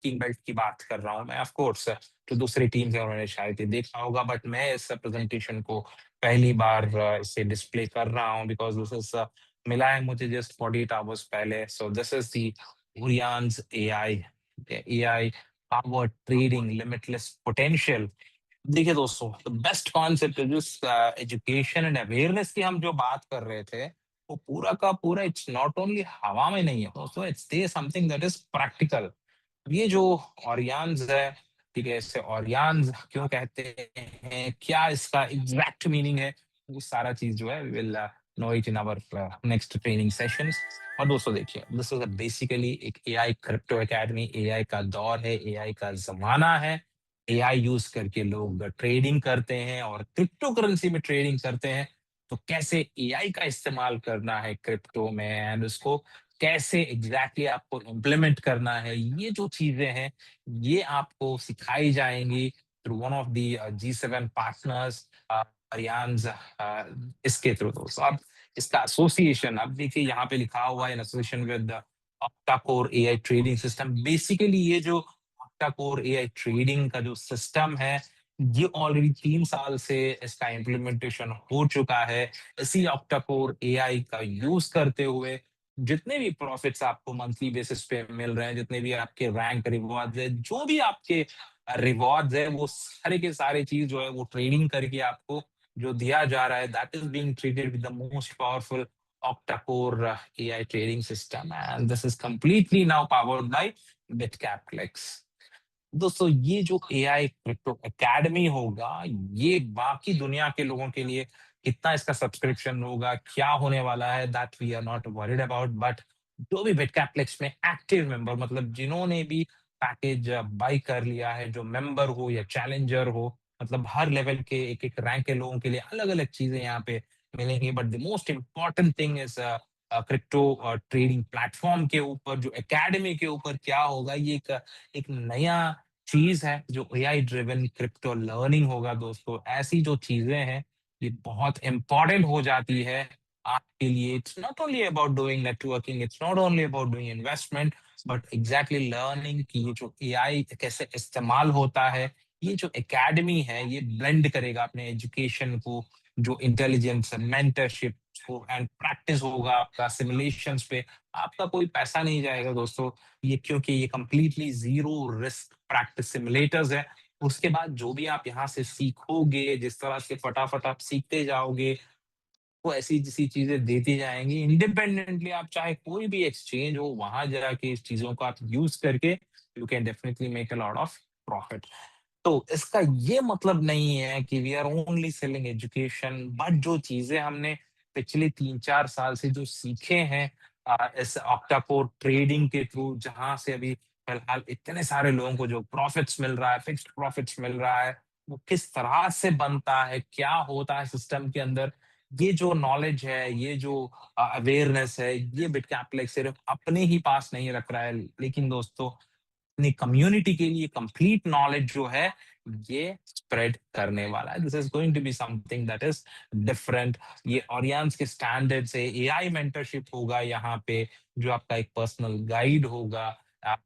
Speaking belt की बात कर रहा हूँ मैं। ऑफ कोर्स जो दूसरी टीम्स हैं उन्होंने शायद ये देखा होगा, बट मैं इस प्रेजेंटेशन को पहली बार इसे डिस्प्ले कर रहा हूँ बिकॉज़ दिस इज़ मिला है मुझे जस्ट 48 आवर्स पहले। So this is the Oriion's AI powered trading limitless potential। देखिए दोस्तों, द बेस्ट कॉन्सेप्ट है जिस एजुकेशन एंड अवेयरनेस की हम जो बात कर रहे थे, वो पूरा का पूरा इट्स नॉट ओनली हवा में नहीं है दोस्तों, it's they something that is practical. ये जो ऑरियंस है, ठीक है, इसे ऑरियंस क्यों कहते हैं, क्या इसका एग्जैक्ट मीनिंग है, वो सारा चीज जो है we will know it in our next training sessions. और दोस्तों देखिए, दिस इज बेसिकली एक एआई क्रिप्टो एकेडमी। एआई का दौर है, एआई का जमाना है। एआई यूज करके लोग ट्रेडिंग करते हैं और क्रिप्टो करेंसी में ट्रेडिंग करते हैं। तो कैसे एआई का इस्तेमाल करना है क्रिप्टो में एंड उसको कैसे एग्जैक्टली आपको इम्प्लीमेंट करना है, ये जो चीजें हैं ये आपको सिखाई जाएंगी through one of the G7 partners Aryans. इसके थ्रू दोस्तों अब इसका एसोसिएशन, अब देखिए यहाँ पे लिखा हुआ है in association with octa core AI trading system. Basically ये जो ऑक्टा कोर एआई ट्रेडिंग का जो सिस्टम है, ये ऑलरेडी 3 साल से इसका इम्प्लीमेंटेशन हो चुका है। इसी ऑक्टा कोर एआई का यूज करते हुए जितने भी प्रॉफिट्स आपको मंथली बेसिस पे मिल रहे हैं, जितने भी आपके रैंक रिवॉर्ड्स है, जो भी आपके रिवॉर्ड्स है, वो सारे के सारे चीज जो है वो ट्रेडिंग करके आपको जो दिया जा रहा है, that is being treated with the most powerful octa-core AI trading system, and this is completely now powered by BitCapFlex। दोस्तों ये जो एआई क्रिप्टो एकेडमी होगा, ये बाकी दुनिया के लोगों के लिए कितना इसका सब्सक्रिप्शन होगा, क्या होने वाला है, that we are not worried about. But जो भी बिटकैप्लेक्स में एक्टिव मेंबर, मतलब जिन्होंने भी पैकेज बाई कर लिया है, जो मेंबर हो या चैलेंजर हो, मतलब हर लेवल के एक एक रैंक के लोगों के लिए अलग अलग चीजें यहाँ पे मिलेंगी। But the most important thing is crypto trading platform के ऊपर, जो एकेडमी के ऊपर क्या होगा, ये एक नया चीज है जो एआई ड्रिवन क्रिप्टो लर्निंग होगा। दोस्तों ऐसी जो चीजें हैं ये बहुत इंपॉर्टेंट हो जाती है आपके लिए। It's not only about doing networking, it's not only about doing investment, but exactly learning कि ये जो एआई कैसे इस्तेमाल होता है। ये जो एकेडमी है ये ब्लेंड करेगा अपने एजुकेशन को, जो इंटेलिजेंस मेंटरशिप हो एंड प्रैक्टिस होगा आपका सिमुलेशंस पे। आपका कोई पैसा नहीं जाएगा दोस्तों, ये क्योंकि ये completely zero risk practice simulators है। उसके बाद जो भी आप यहाँ से सीखोगे, जिस तरह से फटाफट आप सीखते जाओगे, वो ऐसी जैसी चीजें देती जाएंगी इंडिपेंडेंटली। आप चाहे कोई भी एक्सचेंज हो, वहां जाके इस चीजों को आप यूज करके you can definitely make a lot of profit. तो इसका ये मतलब नहीं है कि we are only selling education, but जो चीजें हमने पिछले 3-4 साल से जो सीखे हैं इस ऑक्टाकोर ट्रेडिंग के थ्रू, जहां से अभी फिलहाल इतने सारे लोगों को जो प्रॉफिट्स मिल रहा है, फिक्स्ड प्रॉफिट्स मिल रहा है, वो किस तरह से बनता है, क्या होता है सिस्टम के अंदर, ये जो नॉलेज है, ये जो अवेयरनेस है, ये बिटकैप सिर्फ अपने ही पास नहीं रख रहा है, लेकिन दोस्तों अपनी कम्युनिटी के लिए कंप्लीट नॉलेज जो है ये स्प्रेड करने वाला है। This is going to be something that is different. ये ऑरियंस के स्टैंडर्ड से एआई मेंटरशिप होगा यहाँ पे, जो आपका एक पर्सनल गाइड होगा।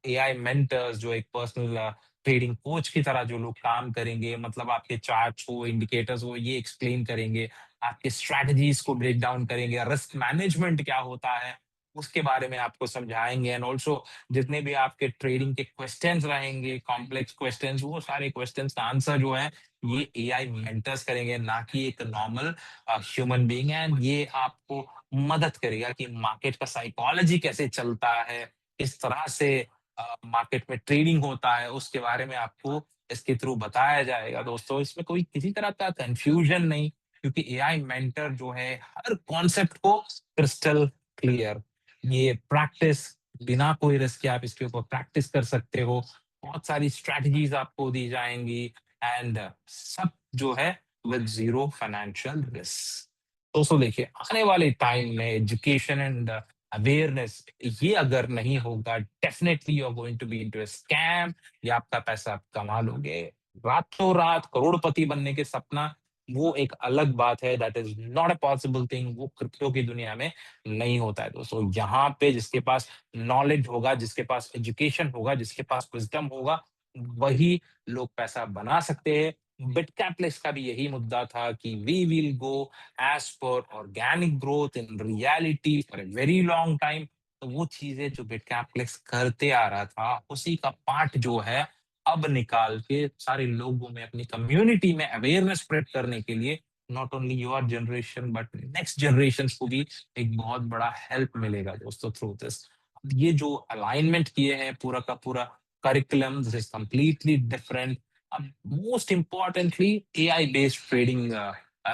एआई मेंटर्स जो एक पर्सनल ट्रेडिंग कोच की तरह जो लोग काम करेंगे, मतलब आपके चार्ट्स हो, इंडिकेटर्स हो, ये एक्सप्लेन करेंगे, आपके स्ट्रेटजीज को ब्रेक डाउन करेंगे, रिस्क मैनेजमेंट क्या होता है उसके बारे में आपको समझाएंगे। एंड ऑल्सो जितने भी आपके ट्रेडिंग के क्वेश्चंस रहेंगे, कॉम्प्लेक्स क्वेश्चंस, वो सारे क्वेश्चंस का आंसर जो है ये एआई मेंटर्स करेंगे, ना कि एक नॉर्मल ह्यूमन बीइंग। एंड ये आपको मदद करेगा कि मार्केट का साइकोलॉजी कैसे चलता है, किस तरह से मार्केट में ट्रेडिंग होता है, उसके बारे में आपको इसके थ्रू बताया जाएगा। दोस्तों इसमें कोई किसी तरह का कंफ्यूजन नहीं, क्योंकि एआई मेंटर जो है हर कॉन्सेप्ट को क्रिस्टल क्लियर, ये प्रैक्टिस बिना कोई रिस्क के आप इसके ऊपर प्रैक्टिस कर सकते हो। बहुत सारी स्ट्रेटजीज आपको दी जाएंगी एंड सब जो है विद जीरो फाइनेंशियल रिस्क। दोस्तों देखिए, आने वाले टाइम में एजुकेशन एंड अवेयरनेस ये अगर नहीं होगा, definitely you are going to be into a scam, या आपका पैसा आप कमा लोगे। रातों रात करोड़पति बनने के सपना वो एक अलग बात है, that is not a possible thing, वो क्रिप्टो की दुनिया में नहीं होता है दोस्तों। यहाँ पे जिसके पास नॉलेज होगा, जिसके पास एजुकेशन होगा, जिसके पास विज़डम होगा, वही लोग पैसा बना सकते हैं। बिटकैपलेस का भी यही मुद्दा था कि we will go as per organic growth in reality for a very long time. तो वो चीज़ें जो बिटकैपलेस करते आ रहा था, उसी का पार्ट जो है, अब निकाल के सारे लोगों में, अपनी कम्युनिटी में अवेयरनेस स्प्रेड करने के लिए, not only your generation but next generations को भी एक बहुत बड़ा हेल्प मिलेगा दोस्तों थ्रू दिस। ये जो अलाइनमेंट किए हैं पूरा का पूरा curriculum, this is completely different. अब most importantly AI based trading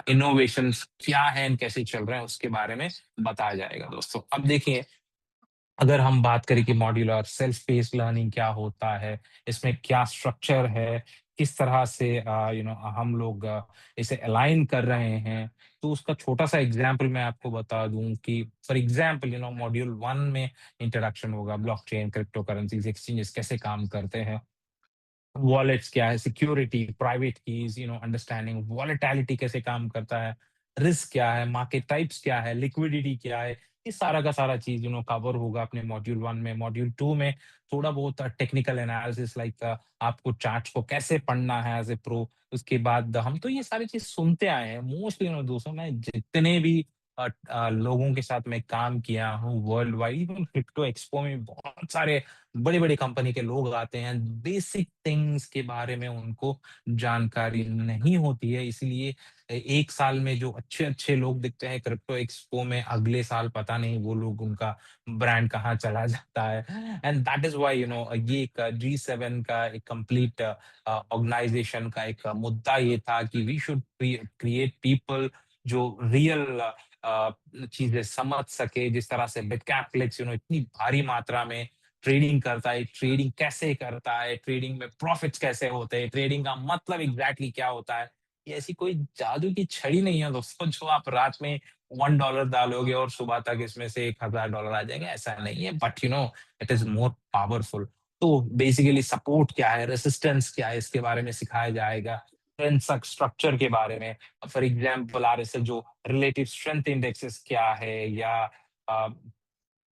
innovations क्या है and कैसे चल रहे हैं उसके बारे में बताया जाएगा दोस्तों। अब देखिए, अगर हम बात करें कि मॉड्यूलर सेल्फ पेस्ड लर्निंग क्या होता है, इसमें क्या स्ट्रक्चर है, किस तरह से हम लोग इसे अलाइन कर रहे हैं, तो उसका छोटा-सा एग्ज़ाम्पल मैं आपको बता दूँ कि फॉर एग्ज़ाम्पल मॉड्यूल 1 में इंट्रोडक्शन होगा ब्लॉकचेन, क्रिप्टो करेंसीज़, एक्सचेंजेस कैसे काम करते हैं। वॉलेट्स क्या है, security, private keys, understanding volatility कैसे काम करता है, रिस्क क्या है, मार्केट टाइप्स क्या है, लिक्विडिटी क्या है, ये सारा का सारा चीज़ कवर होगा अपने मॉड्यूल 1 में। मॉड्यूल 2 में थोड़ा बहुत टेक्निकल एनालिसिस लाइक आपको चार्ट्स को कैसे पढ़ना है एज़ ए प्रो। उसके बाद हम तो ये सारी चीज़ सुनते आए हैं मोस्टली दोस्तों, मैं जितने भी लोगों के साथ मैं काम किया हूँ world wide, even crypto expo में बहुत सारे बड़ी-बड़ी कंपनी के लोग आते हैं, बेसिक थिंग्स के बारे में उनको जानकारी नहीं होती है, इसलिए 1 साल में जो अच्छे-अच्छे लोग दिखते हैं क्रिप्टो एक्सपो में, अगले साल पता नहीं वो लोग उनका ब्रांड कहाँ चला जाता है। एंड दैट इज़ व्हाई ये एक G7 का एक कंप्लीट ऑर्गनाइज़ेशन का एक मुद्दा ये था कि वी शुड क्रिएट पीपल जो रियल चीज़ें समझ सके, जिस तरह से बिटकैपलेक्स इतनी भारी मात्रा में ट्रेडिंग करता है, ट्रेडिंग कैसे करता है, ट्रेडिंग में प्रॉफिट्स कैसे होते हैं, ट्रेडिंग का मतलब एग्ज़ैक्टली क्या होता है। ये ऐसी कोई जादू की छड़ी नहीं है दोस्तों जो आप रात में $1 डालोगे और सुबह तक इसमें से $1000 आ जाएँगे, ऐसा नहीं है, but it is more powerful. तो बेसिकली सपोर्ट क्या है, रेजिस्टेंस क्या है, इसके बारे में सिखाया जाएगा। ट्रेंड स्ट्रक्चर के बारे में, फॉर एग्ज़ाम्पल आरएसएल जो रिलेटिव स्ट्रेंथ इंडेक्सेस क्या है, या अ,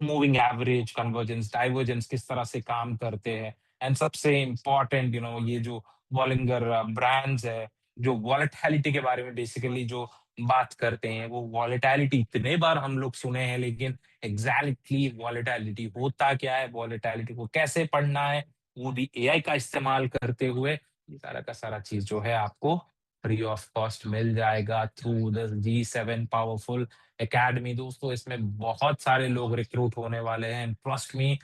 मूविंग एवरेज, कन्वर्जेंस, डाइवर्जेंस किस तरह से काम करते हैं। एंड सबसे इम्पोर्टेंट ये जो बॉलिंगर ब्रांड्स है, जो वॉलेटिलिटी के बारे में बेसिकली जो बात करते हैं, वो वॉलेटिलिटी इतने बार हम लोग सुने हैं, लेकिन एग्जैक्टली वॉलेटिलिटी होता क्या है, वॉलेटिलिटी को कैसे पढ़ना है, वो भी एआई का इस्तेमाल करते हुए, ये सारा का सारा चीज जो है आपको फ्री ऑफ कॉस्ट मिल जाएगा through the G7 powerful academy दोस्तों। इसमें बहुत सारे लोग रिक्रूट होने वाले हैं, एंड ट्रस्ट मी,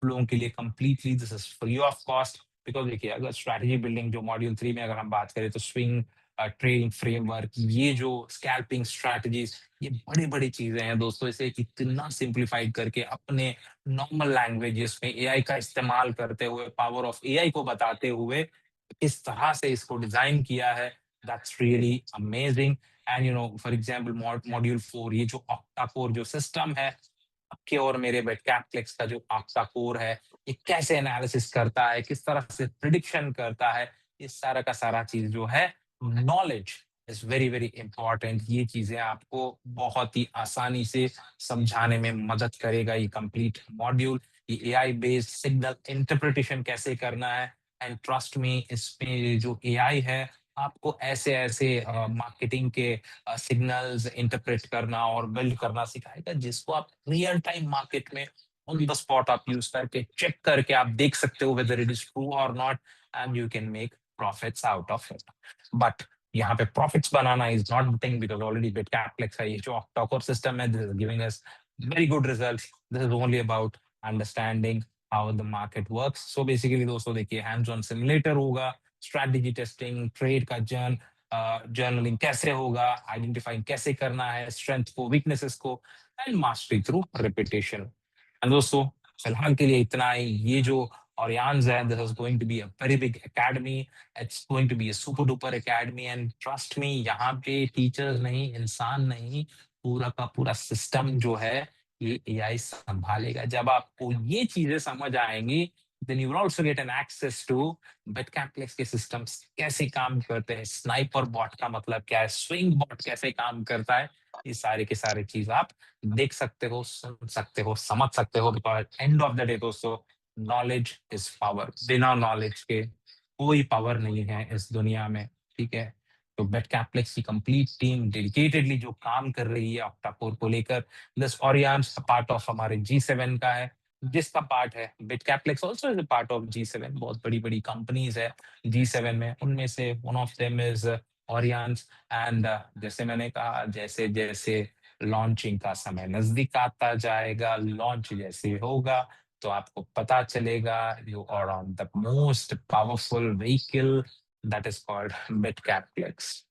लोगों के लिए completely this is free of cost. Because देखिए, अगर स्ट्रैटेजी बिल्डिंग जो मॉड्यूल 3 में अगर हम बात करें, तो स्विंग ट्रेडिंग फ्रेमवर्क, ये जो स्कैल्पिंग स्ट्रैटेजीज़, ये बड़ी-बड़ी चीज़ें हैं दोस्तों। इसे इतना सिम्प्लिफाइड करके अपने नॉर्मल लैंग्वेजेस में एआई का इस्तेमाल करते हुए, पावर ऑफ एआई को बताते हुए, इस तरह से इसको डिज़ाइन किया है, that's really amazing. And for example module 4, ये जो ऑक्टा कोर जो सिस्टम है, आपके और मेरे बिटकैपलेक्स का जो आपका कोर है, ये कैसे एनालिसिस करता है, किस तरह से प्रिडिक्शन करता है, ये सारा का सारा चीज़ जो है, knowledge is very, very important. ये चीज़ें आपको बहुत ही आसानी से समझाने में मदद करेगा ये कंप्लीट मॉड्यूल। ये एआई बेस्ड सिग्नल इंटरप्रिटेशन कैसे करना है, एंड ट्रस्ट मी, इसमें जो एआई है, आपको ऐसे-ऐसे मार्केटिंग के सिग्नल्स इंटरप्रेट करना और बिल्ड करना सिखाएगा, जिसको आप रियल टाइम मार्केट में ऑन द स्पॉट आप यूज करके चेक करके आप देख सकते हो वेदर इट इज ट्रू और not, and you can make profits out of it. But यहाँ पे प्रॉफिट्स बनाना is not the thing, because already Bitcaplex है, ये जो ऑक्टाकोर सिस्टम है, this is giving us very good results. This is only about understanding how the market works. So basically दोस्तों देखिए, hands on simulator होगा, strategy testing, trade का journaling कैसे होगा, आइडेंटिफाइंग कैसे करना है स्ट्रेंथ को, वीकनेसेस को, and mastery through repetition. And दोस्तों, फिलहाल के लिए इतना ही। ये जो Orions है, this is going to be a very big academy, it's going to be a super duper academy, and trust me, यहाँ पे टीचर्स नहीं, इंसान नहीं, पूरा का पूरा सिस्टम जो है, ये एआई संभालेगा। जब आपको ये चीजें समझ आएंगी, then you will also get an access to Bitcaplex के सिस्टम्स कैसे काम करते हैं, स्नाइपर बॉट का मतलब क्या है, स्विंग बॉट कैसे काम करता है। ये सारे के सारे चीज आप देख सकते हो, सुन सकते हो, समझ सकते हो, because end of the day दोस्तों, नॉलेज इज पावर। बिना नॉलेज के कोई पावर नहीं है इस दुनिया में, ठीक है। तो बेट कैप्लेक्स की कंप्लीट टीम डेडिकेटेडली जो काम कर रही है ऑक्टा कोर को लेकर, दिस ऑरियंस पार्ट ऑफ हमारे G7 का है, जिसका पार्ट है Bitcaplex also is a part of G7। बहुत बड़ी बड़ी कंपनीज है G7 में, उनमें से one of them is Orions. And जैसे मैंने कहा, जैसे जैसे लॉन्चिंग का समय नजदीक आता जाएगा, लॉन्च जैसे होगा तो आपको पता चलेगा, you are on the most powerful vehicle that is called Bitcaplex.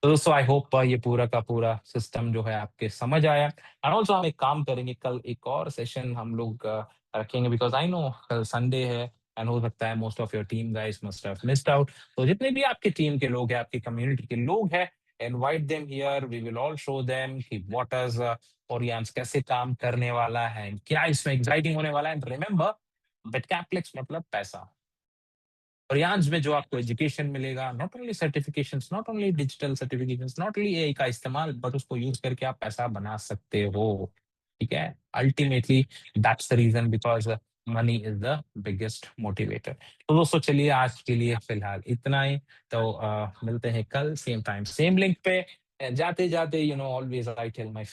तो दोस्तों आई होप ये पूरा का पूरा सिस्टम जो है आपके समझ आया। एंड ऑल्सो हम एक काम करेंगे, कल एक और सेशन हम लोग रखेंगे, बिकॉज आई नो कल संडे है एंड हो सकता है most of your team guys must have missed out. तो जितने भी आपकी टीम के लोग हैं, आपकी कम्युनिटी के लोग हैं, invite them here, we will all show them कि व्हाट इज ओरियंस कैसे काम करने वाला है, क्या इसमें एक्साइटिंग होने वाला है। एंड रिमेंबर, बिटकैप्लेक्स मतलब पैसा। और यहाँ में जो आपको एजुकेशन मिलेगा, not only certifications, not only digital certifications, not only AI का इस्तेमाल, बट उसको यूज करके आप पैसा बना सकते हो, ठीक है। Ultimately that's the reason, because money is the biggest motivator. तो दोस्तों चलिए आज के लिए फिलहाल इतना ही। तो मिलते हैं कल सेम टाइम सेम लिंक पे। जाते जाते ऑलवेज आई टेल माय